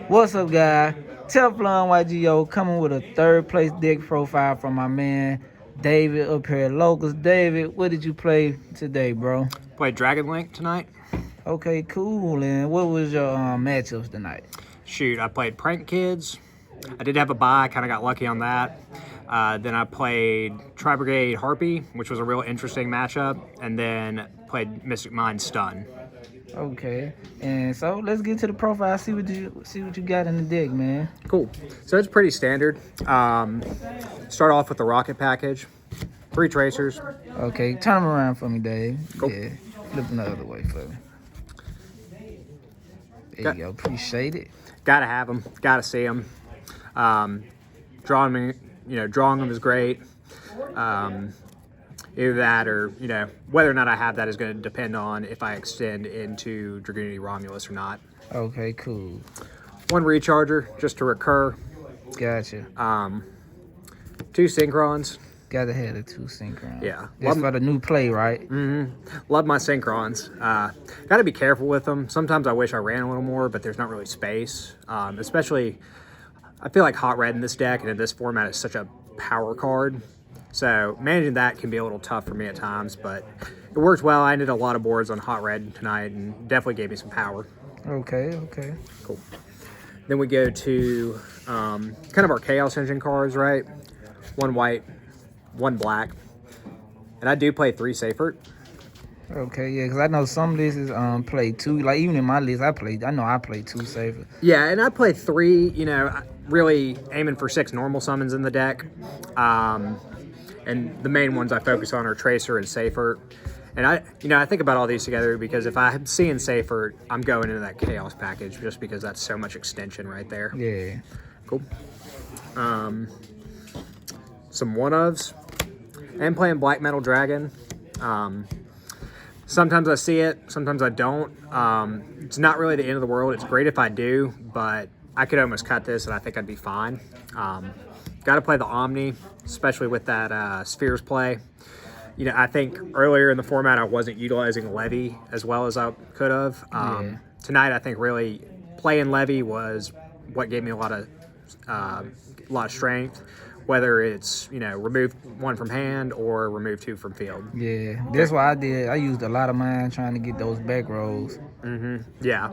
What's up, guy? Teflon YGO coming with a third place deck profile from my man David up here at Locals. David, what did you play today, bro? Played Dragon Link tonight. Okay, cool. And what was your matchups tonight? Shoot, I played Prank Kids. I did have a bye, kind of got lucky on that. Then I played Tri Brigade Harpy, which was a real interesting matchup, and then played Mystic Mind Stun. Okay, and so let's get to the profile. See what you got in the deck, man. Cool. So it's pretty standard. Start off with the Rocket package, 3 Tracers. Okay, turn them around for me, Dave. Cool. Yeah, flip them the other way for me. There you go. Appreciate it. Gotta have them. Gotta see them. Drawing them is great. Either that or, whether or not I have that is going to depend on if I extend into Dragoonity Romulus or not. Okay, cool. 1 Recharger, just to recur. Gotcha. 2 Synchrons. Gotta have the 2 Synchrons. Yeah. That's for the new play, right? Mm-hmm. Love my Synchrons. Gotta be careful with them. Sometimes I wish I ran a little more, but there's not really space. Especially, I feel like Hot Red in this deck and in this format is such a power card. So managing that can be a little tough for me at times, but it worked well. I ended a lot of boards on Hot Red tonight and definitely gave me some power. Okay. Cool. Then we go to kind of our Chaos Engine cards, right? 1 white, 1 black. And I do play 3 Seifert. Okay, yeah, because I know some lists play 2. Like, even in my list, I know I play 2 Seifert. Yeah, and I play 3, really aiming for 6 normal summons in the deck. And the main ones I focus on are Tracer and Seifert. And I think about all these together because if I'm seeing Seifert, I'm going into that Chaos package just because that's so much extension right there. Yeah. Cool. Some one-ofs. And playing Black Metal Dragon. Sometimes I see it, sometimes I don't. It's not really the end of the world. It's great if I do, but I could almost cut this and I think I'd be fine. Got to play the Omni, especially with that Spheres play. I think earlier in the format I wasn't utilizing Levy as well as I could have. Tonight I think really playing Levy was what gave me a lot of strength. Whether it's, remove 1 from hand or remove 2 from field. Yeah, that's what I did. I used a lot of mine trying to get those back rolls. Mm-hmm. Yeah.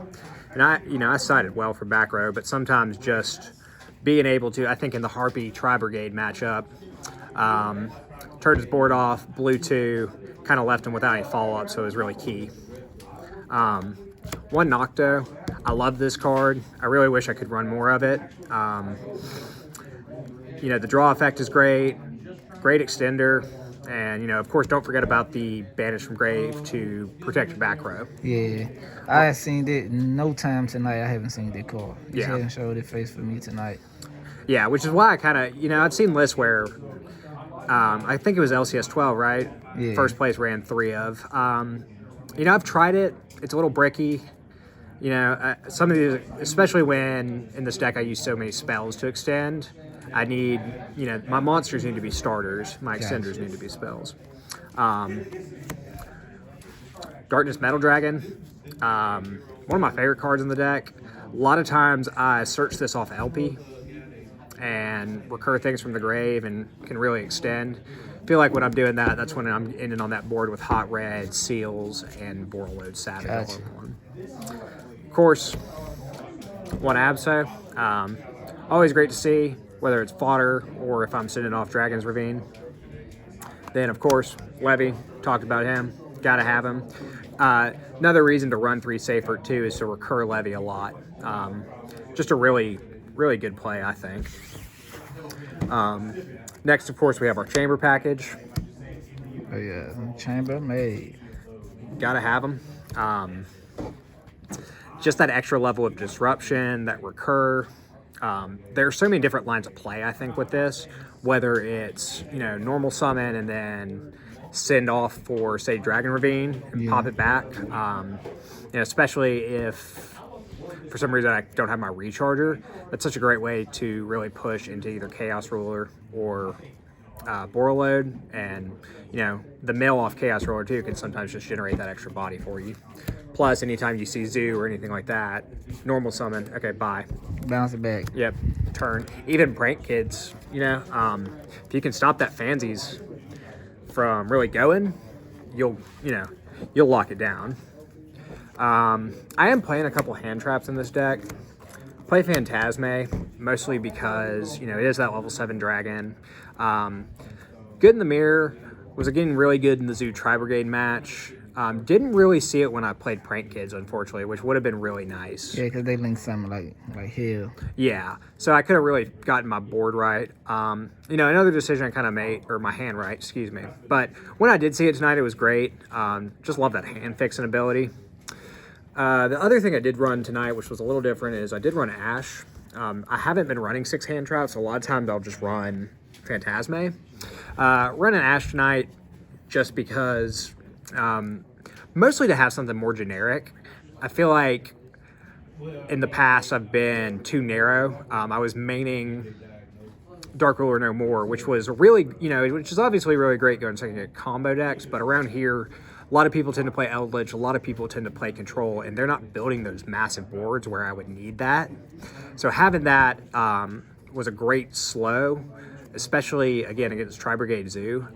And I sided well for back row, but sometimes just being able to, I think in the Harpy Tri-Brigade matchup, turned his board off, blew 2, kind of left him without any follow-up, so it was really key. 1 Nocto. I love this card. I really wish I could run more of it. The draw effect is great extender, and, of course, don't forget about the Banish from Grave to protect your back row. Yeah, I have seen that no time tonight. I haven't seen that card. You Yeah. haven't showed it face for me tonight. Yeah, which is why I kind of, I'd seen lists where, I think it was LCS 12, right? Yeah. First place ran 3 of. I've tried it. It's a little bricky. Some of these, especially when in this deck I use so many spells to extend, I need, my monsters need to be starters. My extenders need to be spells. Darkness Metal Dragon, one of my favorite cards in the deck. A lot of times I search this off LP and recur things from the grave and can really extend. I feel like when I'm doing that, that's when I'm ending on that board with Hot Red, Seals, and Borreload Savage all in one. Of course, 1 Abso. Always great to see, whether it's fodder or if I'm sending off Dragon's Ravine. Then, of course, Levy, talked about him. Gotta have him. Another reason to run 3 Seifert, too, is to recur Levy a lot. Just a really, really good play, I think. Next, of course, we have our Chamber package. Oh, yeah, Chamber made. Gotta have them. Just that extra level of disruption, that recur. There are so many different lines of play, I think, with this. Whether it's, normal summon and then send off for, say, Dragon Ravine and pop it back. Especially if, for some reason, I don't have my Recharger. That's such a great way to really push into either Chaos Ruler or bore load, and the mill off Chaos Roller 2 can sometimes just generate that extra body for you. Plus, anytime you see Zoo or anything like that, normal summon, okay, bye. Bounce it back. Yep, turn. Even Prank Kids, if you can stop that Fansies from really going, you'll lock it down. I am playing a couple hand traps in this deck. Play Phantasme, mostly because, it is that level 7 dragon. Good in the mirror, was again really good in the Zoo Tri-Brigade match. Didn't really see it when I played Prank Kids, unfortunately, which would have been really nice. Yeah, because they link something like hell. Yeah, so I could have really gotten my board right. Another decision I kind of made, or my hand right, excuse me. But when I did see it tonight, it was great. Just love that hand fixing ability. The other thing I did run tonight, which was a little different, is I did run Ash. I haven't been running 6 hand traps, so a lot of times I'll just run Phantasme. Running Ash tonight just because, mostly to have something more generic. I feel like in the past I've been too narrow. I was maining Dark Ruler No More, which was really, which is obviously really great going second combo decks, but around here, a lot of people tend to play Eldritch, a lot of people tend to play Control, and they're not building those massive boards where I would need that. So having that was a great slow, especially, again, against Tri-Brigade Zoo.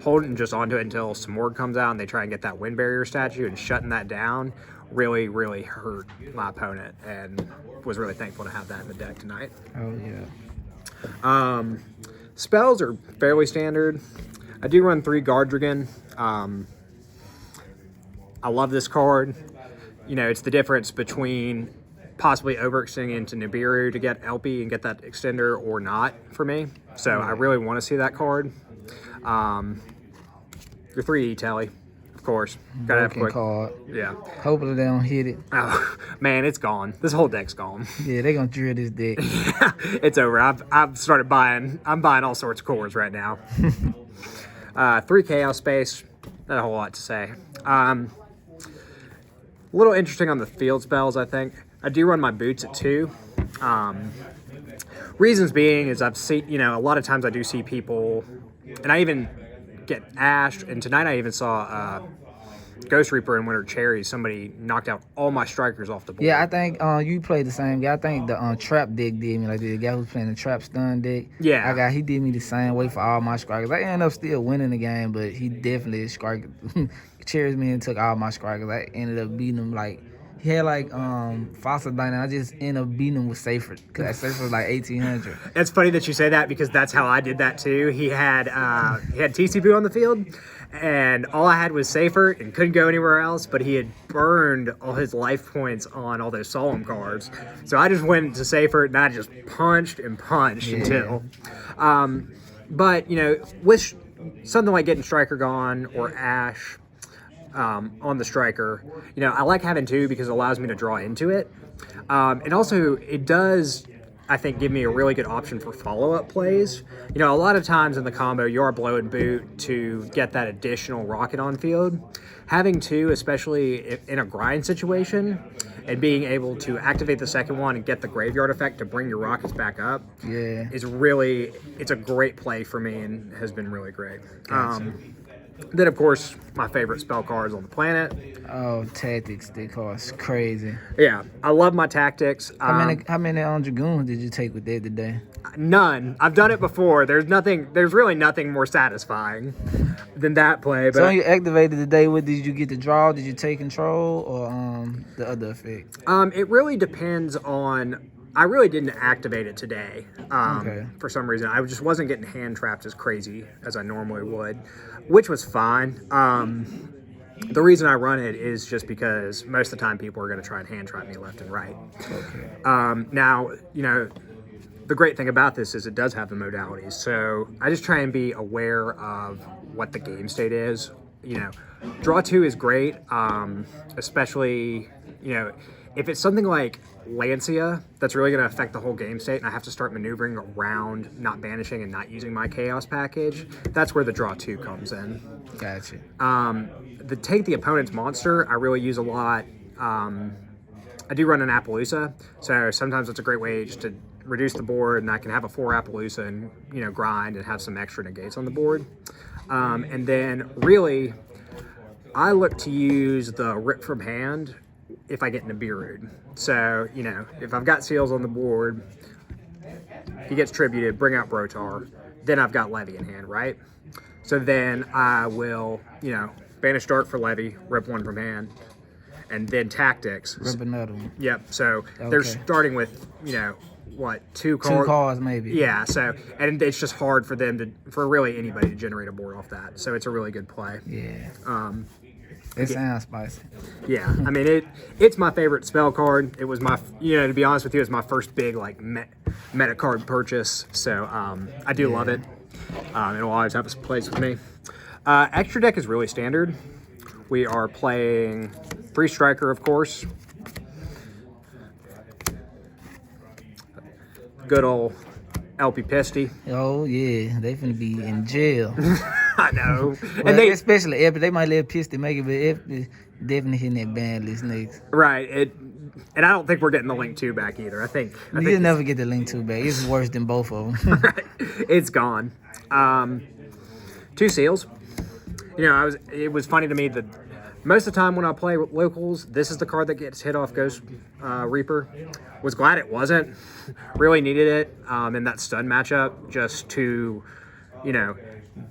Holding just onto it until Simorgh comes out and they try and get that Wind Barrier statue and shutting that down really, really hurt my opponent, and was really thankful to have that in the deck tonight. Oh, yeah. Spells are fairly standard. I do run 3 Gardrigan. I love this card. It's the difference between possibly overextending into Nibiru to get LP and get that extender or not for me. So I really want to see that card. Your 3 Telly, of course. Gotta have quick card. Yeah. Hopefully they don't hit it. Oh man, it's gone. This whole deck's gone. Yeah, they gonna drill this deck. It's over. I've started buying. I'm buying all sorts of cores right now. 3 Chaos Space. Not a whole lot to say. A little interesting on the field spells, I think. I do run my boots at 2. Reasons being is I've seen, a lot of times I do see people, and I even get ashed, and tonight I even saw Ghost Reaper and Winter Cherries. Somebody knocked out all my strikers off the board. Yeah, I think you played the same guy. I think the trap deck did me like the guy who's playing the trap stun deck. Yeah. He did me the same way for all my strikers. I ended up still winning the game, but he definitely cherries me and took all my strikers. I ended up beating him like. He had Fossil Dine, and I just ended up beating him with Safer, because that Safer was like 1800. It's funny that you say that, because that's how I did that too. He had TCP on the field, and all I had was Safer and couldn't go anywhere else, but he had burned all his life points on all those Solemn cards. So I just went to Safer, and I just punched until. But, with something like getting Striker gone or Ash, on the Striker, I like having 2 because it allows me to draw into it. And also, it does, I think, give me a really good option for follow-up plays. A lot of times in the combo, you are blow and boot to get that additional rocket on field. Having 2, especially in a grind situation, and being able to activate the second one and get the graveyard effect to bring your rockets back up, it's a great play for me and has been really great. Gotcha. Then, of course, my favorite spell cards on the planet. Oh, Tactics, they cost crazy. Yeah, I love my Tactics. How many Dragoons did you take with that today? None. I've done it before. There's really nothing more satisfying than that play. But so when you activated today, what did you get to draw? Did you take Control or the other effect? It really depends on. I really didn't activate it today. For some reason, I just wasn't getting hand trapped as crazy as I normally would, which was fine. The reason I run it is just because most of the time people are going to try and hand trap me left and right. Okay. Now, the great thing about this is it does have the modalities. So I just try and be aware of what the game state is. Draw 2 is great, especially, if it's something like Lancia, that's really going to affect the whole game state, and I have to start maneuvering around not banishing and not using my Chaos package, that's where the draw 2 comes in. Gotcha. Take the opponent's monster, I really use a lot. I do run an Appaloosa, so sometimes it's a great way just to reduce the board, and I can have a 4 Appaloosa and, you know, grind and have some extra negates on the board. And then really, I look to use the Rip from Hand if I get Nibiru'd. So, you know, if I've got seals on the board, he gets tributed, bring out Brotar, then I've got Levy in hand, right? So then I will, you know, banish Dart for Levy, rip 1 from hand, and then Tactics. Rip another one. Yep, so they're starting with, you know, what, 2 cards? 2 cards maybe. Yeah, so, and it's just hard for them for really anybody to generate a board off that. So it's a really good play. Yeah. It sounds spicy. Yeah, I mean, it's my favorite spell card. It was my, you know, to be honest with you, it was my first big, like, meta card purchase. So I do love it. It'll always have its place with me. Extra deck is really standard. We are playing 3 Striker, of course. Good old LP Pisty. Oh yeah, they finna be in jail. I know. Well, And they, especially Epic, they might let Pistol make it, but Epic definitely hitting that ban list next. right. And I don't think we're getting the Link 2 back either. I think You'll never get the Link 2 back. It's worse than both of them. right. It's gone. 2 Seals. You know, it was funny to me that most of the time when I play with locals, this is the card that gets hit off Ghost Reaper. Was glad it wasn't. Really needed it in that stun matchup just to, you know,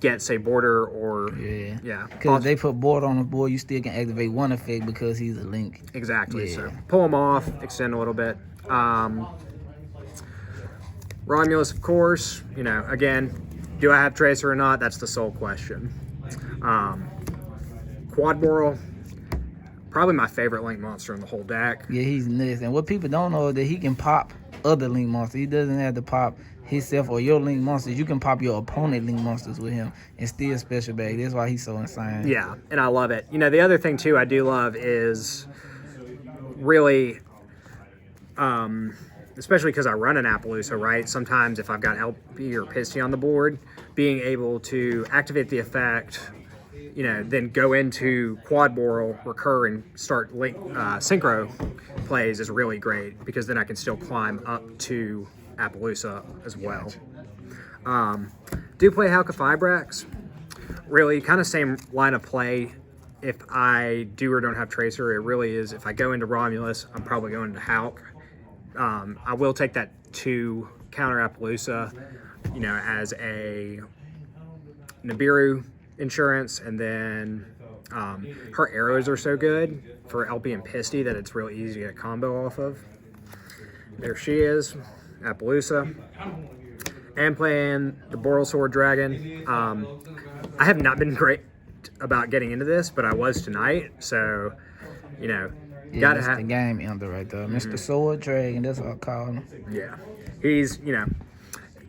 get, say, Border or... Yeah. Because if they put Board on the board, you still can activate 1 effect because he's a Link. Exactly. Yeah. So pull them off, extend a little bit. Romulus, of course. You know, again, do I have Tracer or not? That's the sole question. Quadboral, probably my favorite Link monster in the whole deck. Yeah, he's nuts. And what people don't know is that he can pop other Link monsters. He doesn't have to pop himself or your Link monsters. You can pop your opponent Link monsters with him and still special bag. That's why he's so insane. Yeah, and I love it. You know, the other thing, too, I do love is really... especially because I run an Appaloosa, right? Sometimes if I've got LP or Pisty on the board, being able to activate the effect, you know, then go into Quadboral, recur, and start synchro plays is really great because then I can still climb up to Appaloosa as well. Do play Halka Fibrax. Really kind of same line of play. If I do or don't have Tracer, it really is. If I go into Romulus, I'm probably going to Hulk. I will take that 2 counter Appaloosa, you know, as a Nibiru insurance, and then her arrows are so good for LP and Pisty that it's real easy to get a combo off of. There she is, Appaloosa. And playing the Boral Sword Dragon. I have not been great about getting into this, but I was tonight, so, you know, Yeah, gotta that's have the game ender right there. Mr. Sword Dragon, that's what I call him. Yeah, he's, you know,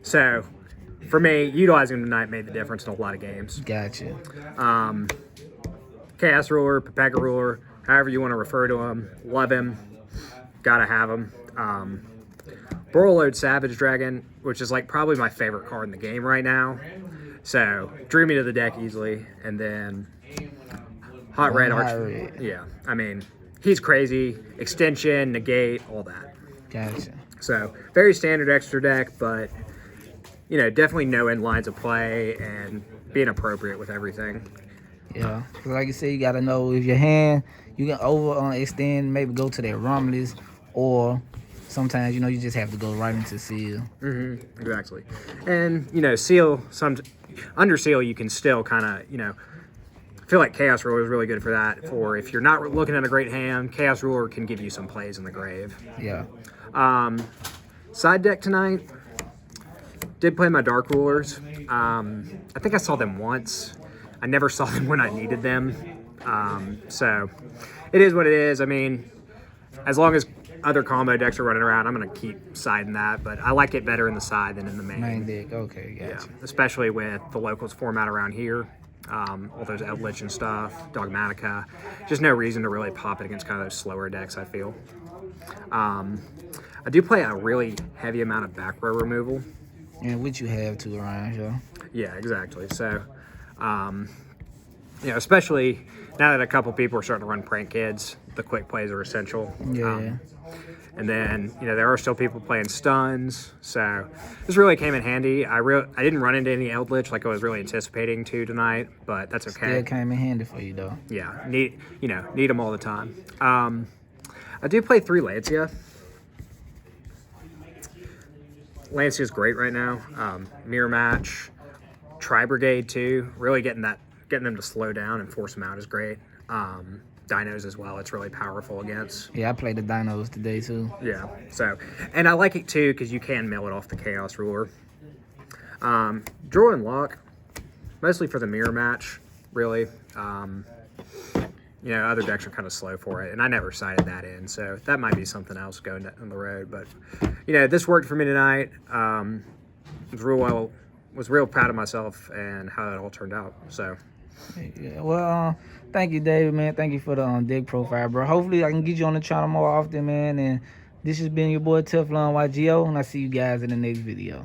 so for me, utilizing him tonight made the difference in a lot of games. Gotcha. Chaos Ruler, Pepega Ruler, however you want to refer to him, love him, gotta have him. Borreload Savage Dragon, which is like probably my favorite card in the game right now. So drew me to the deck easily, and then Hot Red Arch. Yeah, I mean, he's crazy. Extension, negate, all that. Gotcha. So very standard extra deck, but you know, definitely knowing lines of play and being appropriate with everything. Yeah, 'cause like you said, you gotta know if your hand, you can extend, maybe go to that Romulus, or sometimes, you know, you just have to go right into Seal. Exactly. And, you know, Seal, under Seal, you can still kind of, you know, I feel like Chaos Ruler is really good for that. For if you're not looking at a great hand, Chaos Ruler can give you some plays in the grave. Yeah. Side deck tonight, did play my Dark Rulers. I think I saw them once. I never saw them when I needed them. So it is what it is. I mean, as long as other combo decks are running around, I'm going to keep siding that, but I like it better in the side than in the main. Deck, okay, gotcha. Yeah, especially with the locals format around here. All those Eldritch and stuff, Dogmatica. Just no reason to really pop it against kind of those slower decks, I feel. I do play a really heavy amount of back row removal. And which you have two around, yeah. Yeah, exactly. So, you know, especially now that a couple people are starting to run prank kids, the quick plays are essential. Yeah. And then, there are still people playing stuns, so this really came in handy. I didn't run into any Eldritch like I was really anticipating to tonight, but that's okay. Still came in handy for you though. Yeah, need them all the time. I do play 3 Lancia. Lancia's great right now. Mirror match, Tri Brigade too. Really getting them to slow down and force them out is great. Dinos as well. It's really powerful against. Yeah, I played the dinos today too. Yeah. So, and I like it too because you can mill it off the Chaos Ruler. Draw and Lock, mostly for the mirror match, really. Other decks are kind of slow for it, and I never cited that in, so that might be something else going down the road. But this worked for me tonight. Was real proud of myself and how it all turned out. So. Yeah, well, thank you, David, man. Thank you for the deck profile, bro. Hopefully, I can get you on the channel more often, man. And this has been your boy Teflon YGO, and I see you guys in the next video.